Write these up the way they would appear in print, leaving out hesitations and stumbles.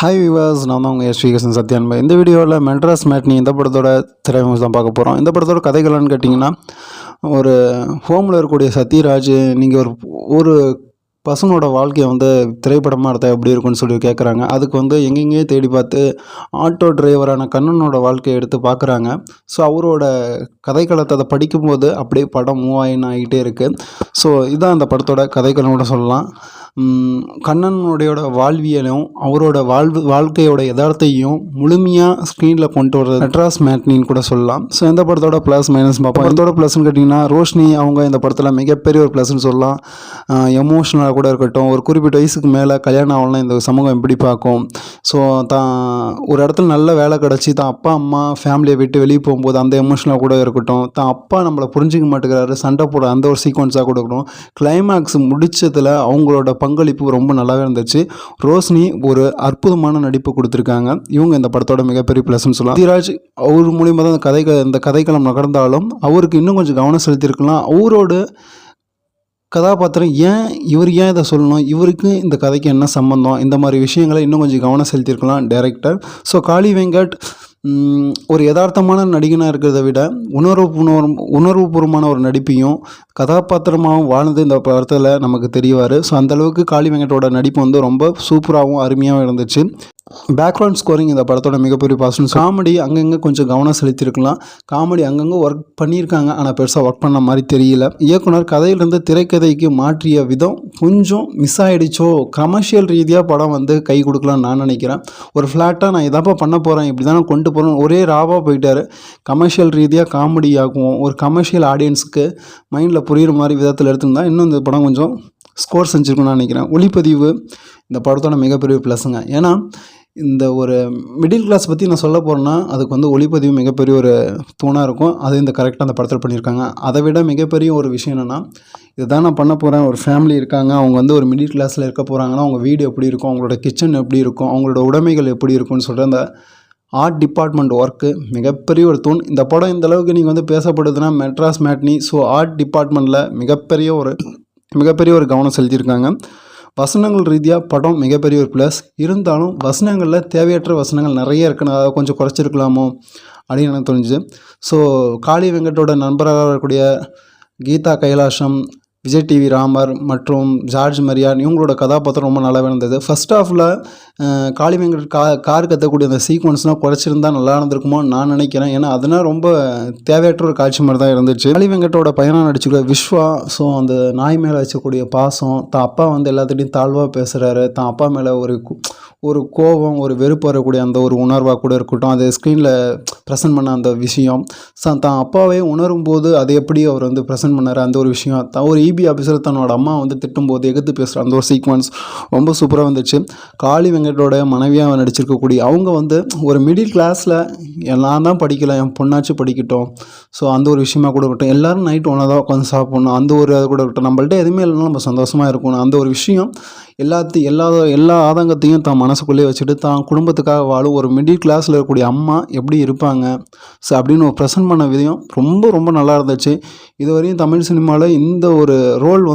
Hi விவாஸ், நான் தான் உங்கள் ஸ்ரீகிருஷ்ணன் சத்யான்பா. இந்த வீடியோவில் மெட்ராஸ் மேட்னி இந்த படத்தோட திரைமுகம் தான் பார்க்க போகிறோம். இந்த படத்தோட கதைகள்னு கேட்டிங்கன்னா, ஒரு ஹோமில் இருக்கக்கூடிய சத்யராஜ், நீங்கள் ஒரு பசங்களோட வாழ்க்கையை திரைப்படமாக எடுத்தால் எப்படி இருக்குன்னு சொல்லி கேட்குறாங்க. அதுக்கு எங்கெங்கேயே தேடி பார்த்து ஆட்டோ டிரைவரான கண்ணனோட வாழ்க்கையை எடுத்து பார்க்குறாங்க. ஸோ அவரோட கதைக்களத்தை அதை படிக்கும்போது அப்படியே படம் மூவ் ஆகிட்டே இருக்குது. ஸோ இதான் அந்த படத்தோட கதைக்களம்னு சொல்லலாம். கண்ணனுடைய வாழ்வியலும் அவரோட வாழ்க்கையோட யதார்த்தையும் முழுமையாக ஸ்க்ரீனில் கொண்டு வர்றது மெட்ராஸ் மேட்னின்னு கூட சொல்லலாம். ஸோ இந்த படத்தோட ப்ளஸ் மைனஸ் பார்ப்போம். படத்தோட ப்ளஸ்ன்னு கேட்டிங்கன்னா, ரோஷினி அவங்க இந்த படத்தில் மிகப்பெரிய ஒரு ப்ளஸ்ன்னு சொல்லலாம். எமோஷ்னலாக கூட இருக்கட்டும், ஒரு குறிப்பிட்ட வயசுக்கு மேலே கல்யாணம் ஆகலாம் இந்த சமூகம் எப்படி பார்க்கும். ஸோ தான் ஒரு இடத்துல நல்ல வேலை கிடச்சி தான் அப்பா அம்மா ஃபேமிலியை விட்டு வெளியே போகும்போது அந்த எமோஷனலாக கூட இருக்கட்டும், தான் அப்பா நம்மளை புரிஞ்சிக்க மாட்டேங்கிறாரு சண்டை போட அந்த ஒரு சீக்வன்ஸாக கூட இருக்கட்டும். கிளைமேக்ஸ் முடிச்சதில் அவங்களோட பங்களிப்பு ரொம்ப நல்லாவே இருந்துச்சு. ரோஷினி ஒரு அற்புதமான நடிப்பு கொடுத்துருக்காங்க. இவங்க இந்த படத்தோட மிகப்பெரிய ப்ளஸ்ன்னு சொல்லலாம். சத்யராஜ் அவர் மூலியமாக தான் இந்த கதைக்களம் நகர்ந்தாலும் அவருக்கு இன்னும் கொஞ்சம் கவனம் செலுத்தியிருக்கலாம். அவரோட கதாபாத்திரம் இவர் ஏன் இதை சொல்லணும், இவருக்கு இந்த கதைக்கு என்ன சம்பந்தம், இந்த மாதிரி விஷயங்களை இன்னும் கொஞ்சம் கவனம் செலுத்தியிருக்கலாம் டைரக்டர். ஸோ காளி வெங்கட் ஒரு யதார்த்தமான நடிகனாக இருக்கிறத விட உணர்வுபூர்வமான ஒரு நடிப்பையும் கதாபாத்திரமாகவும் வாழ்ந்து இந்த படத்தில் நமக்கு தெரியவார். ஸோ அந்தளவுக்கு காளி வெங்கட்டோட நடிப்பு ரொம்ப சூப்பராகவும் அருமையாகவும் இருந்துச்சு. பேக்ரவுண்ட் ஸ்கோரிங் இந்த படத்தோட மிகப்பெரிய பாசிட்டிவ். காமெடி அங்கங்கே கொஞ்சம் கவனம் செலுத்தியிருக்கலாம். காமெடி அங்கங்கே ஒர்க் பண்ணியிருக்காங்க, ஆனால் பெருசாக ஒர்க் பண்ண மாதிரி தெரியல. இயக்குனர் கதையிலிருந்து திரைக்கதைக்கு மாற்றிய விதம் கொஞ்சம் மிஸ் ஆகிடுச்சோ. கமர்ஷியல் ரீதியாக படம் கை கொடுக்கலான்னு நான் நினைக்கிறேன். ஒரு ஃப்ளாட்டாக நான் இதாப்பா பண்ண போகிறேன், இப்படி தானே கொண்டு போகிறேன், ஒரே ராவாக போயிட்டார். கமர்ஷியல் ரீதியாக காமெடி ஆகும், ஒரு கமர்ஷியல் ஆடியன்ஸுக்கு மைண்டில் புரிகிற மாதிரி விதத்தில் எடுத்துருந்தா இன்னும் இந்த படம் கொஞ்சம் ஸ்கோர் செஞ்சுருக்குன்னு நினைக்கிறேன். ஒளிப்பதிவு இந்த படத்தோட மிகப்பெரிய ப்ளஸ்ஸுங்க. ஏன்னா இந்த ஒரு மிடில் கிளாஸ் பற்றி நான் சொல்ல போகிறேன்னா, அதுக்கு ஒளிப்பதிவு மிகப்பெரிய ஒரு தூணாக இருக்கும். அது இந்த கரெக்டாக அந்த படத்தில் பண்ணியிருக்காங்க. அதை விட மிகப்பெரிய ஒரு விஷயம் என்னென்னா, இதுதான் நான் பண்ண போகிறேன். ஒரு ஃபேமிலி இருக்காங்க, அவங்க ஒரு மிடில் கிளாஸில் இருக்க போகிறாங்கன்னா அவங்க வீடு எப்படி இருக்கும், அவங்களோட கிச்சன் எப்படி இருக்கும், அவங்களோட உடைமைகள் எப்படி இருக்கும்னு சொல்கிற அந்த ஆர்ட் டிபார்ட்மெண்ட் ஒர்க்கு மிகப்பெரிய ஒரு தூண். இந்த படம் இந்த அளவுக்கு நீங்கள் பேசப்படுதுன்னா மெட்ராஸ் மேட்னி. ஸோ ஆர்ட் டிபார்ட்மெண்ட்டில் மிகப்பெரிய ஒரு கவனம் செலுத்தியிருக்காங்க. வசனங்கள் ரீதியாக படம் மிகப்பெரிய ஒரு ப்ளஸ். இருந்தாலும் வசனங்களில் தேவையற்ற வசனங்கள் நிறைய இருக்குன்னு அதை கொஞ்சம் குறைச்சிருக்கலாமோ அப்படின்னு எனக்கு தோணுச்சு. ஸோ காளி வெங்கட்டோட நண்பராக வரக்கூடிய கீதா கைலாஷம், விஜய் டிவி ராமர் மற்றும் ஜார்ஜ் மரியான் இவங்களோட கதாபாத்திரம் ரொம்ப நல்லாவே இருந்தது. ஃபர்ஸ்ட் ஹாஃபில் காளி வெங்கட் கார் கற்றக்கூடிய அந்த சீக்வன்ஸ்லாம் குறைச்சிருந்தால் நல்லா இருந்திருக்குமோ நான் நினைக்கிறேன். ஏன்னா அதனால் ரொம்ப தேவையற்ற ஒரு காட்சி மாதிரி தான் இருந்துச்சு. காளி வெங்கட்டோட பையனாக நடிச்சுக்கிற விஸ்வா, ஸோ அந்த நாய் மேலே வச்சக்கூடிய பாசம், தான் அப்பா எல்லாத்துட்டையும் தாழ்வாக பேசுகிறாரு, தான் அப்பா மேலே ஒரு கோபம், ஒரு வெறுப்பு வரக்கூடிய அந்த ஒரு உணர்வாக கூட இருக்கட்டும், அது ஸ்க்ரீனில் ப்ரெசென்ட் பண்ண அந்த விஷயம், தான் அப்பாவே உணரும் போது அதை எப்படி அவர் ப்ரெசென்ட் பண்ணார் அந்த ஒரு விஷயம், ஒரு இபி ஆஃபீஸர் தன்னோட அம்மா திட்டும்போது எதிர்த்து பேசுகிற அந்த ஒரு சீக்வன்ஸ் ரொம்ப சூப்பராக வந்துச்சு. காளி வெங்கட்டோட மனைவியாக நடிச்சிருக்கக்கூடிய அவங்க ஒரு மிடில் கிளாஸில் நான் தான் படிக்கலை, என் பொண்ணாச்சும் படிக்கட்டும், ஸோ அந்த ஒரு விஷயமா கூட இருக்கட்டும், எல்லோரும் நைட் ஒன்றா தான் உட்காந்து சாப்பிட்ணும், அந்த ஒரு அது கூட இருக்கட்டும், நம்மள்ட்ட எதுவுமே இல்லைனாலும் நம்ம சந்தோஷமாக இருக்கணும், அந்த ஒரு விஷயம் எல்லா ஆதங்கத்தையும் தான் மனசுக்குள்ளே வச்சுட்டு தான் குடும்பத்துக்காக வாழும் ஒரு மிடில் கிளாஸில் இருக்கக்கூடிய அம்மா எப்படி இருப்பாங்க ஸோ அப்படின்னு ஒரு ப்ரெசென்ட் பண்ண விதம் ரொம்ப நல்லா இருந்துச்சு. இதுவரையும் தமிழ் சினிமாவில் இந்த ஒரு ரோல்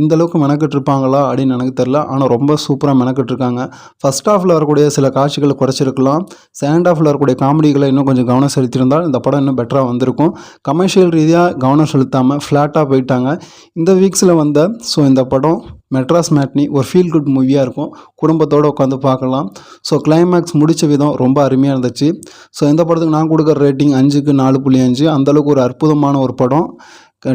இந்தளவுக்கு மெனக்கிட்டுருப்பாங்களா அப்படின்னு எனக்கு தெரில. ஆனால் ரொம்ப சூப்பராக மெனக்கிட்டுருக்காங்க. ஃபஸ்ட் ஹாஃபில் வரக்கூடிய சில காட்சிகளை குறைச்சிருக்கலாம். செகண்ட் ஹாஃபில் வரக்கூடிய காமெடிகளை இன்னும் கொஞ்சம் கவனம் செலுத்தியிருந்தால் இந்த படம் இன்னும் பெட்டராக வந்திருக்கும். கமர்ஷியல் ரீதியாக கவனம் செலுத்தாமல் ஃப்ளாட்டாக போயிட்டாங்க இந்த வீக்ஸில் ஸோ இந்த படம் மெட்ராஸ் மேட்னி ஒரு ஃபீல் குட் மூவியாக இருக்கும், குடும்பத்தோடு உட்காந்து பார்க்கலாம். ஸோ கிளைமேக்ஸ் முடித்த விதம் ரொம்ப அருமையாக இருந்துச்சு. ஸோ இந்த படத்துக்கு நான் கொடுக்குற ரேட்டிங் 5க்கு 4.5. அந்தளவுக்கு ஒரு அற்புதமான ஒரு படம்.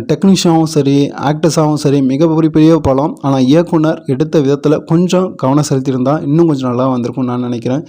டெக்னீஷியனாகவும் சரி, ஆக்டர்ஸாகவும் சரி மிகப்பெரிய படம். ஆனால் இயக்குனர் எடுத்த விதத்தில் கொஞ்சம் கவனம் செலுத்தியிருந்தால் இன்னும் கொஞ்சம் நல்லா வந்திருக்கும்னு நான் நினைக்கிறேன்.